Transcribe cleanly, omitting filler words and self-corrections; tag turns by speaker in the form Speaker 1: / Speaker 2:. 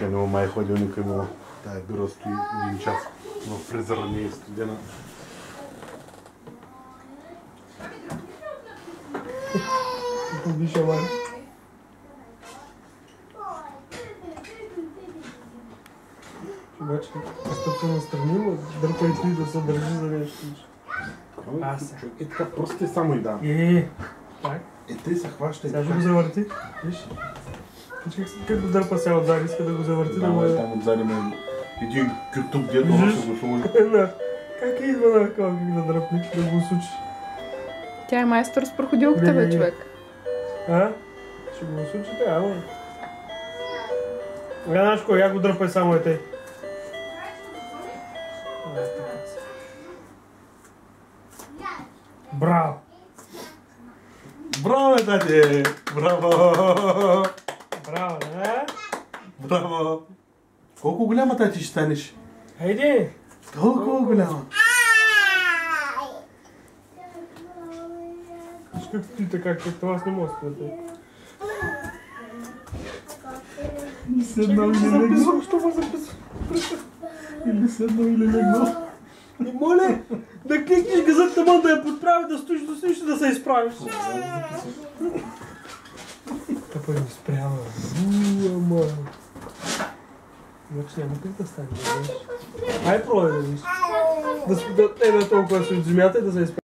Speaker 1: но май ходилника му. Тая бюро стои 1 час. Но фризера не е студена.
Speaker 2: Виж, амай. Обаче, стъпка настрани, дърпай ти да се държи за нещо.
Speaker 1: Е така, просто е само и да.
Speaker 2: Так.
Speaker 1: Тъй се хваща и
Speaker 2: сега ще го завърти. Виж. Как го дърпа сега отзади, иска да го завърти.
Speaker 1: Да, там отзади има един кютук, дето ще го сложи.
Speaker 2: Как идва на как да дръпни, да го сучи?
Speaker 3: Тя е майстор с проходилката, бе, човек.
Speaker 2: Ще го сучи, ама. Знаеш кой, я го дръпай само е тъй. Браво!
Speaker 1: Браво, бе, тати! Браво!
Speaker 2: Браво, да?
Speaker 1: Браво! Колко голяма, тати, ще станеш?
Speaker 2: Хайде!
Speaker 1: Колко голяма?
Speaker 2: Виж как ти така, както аз не мога да спрете.
Speaker 1: Или седнал или легнал.
Speaker 2: Що ме записва?
Speaker 1: Или седнал или легнал.
Speaker 2: Не моля да кликнеш газът тъмън да я подправи, да стоиш до снищо да се изправиш. Тъпа ми спрява. Ама. Значи няма как да стане, да видиш. Ай, пробай да видиш. Да е толкова си от земята и да се изправи.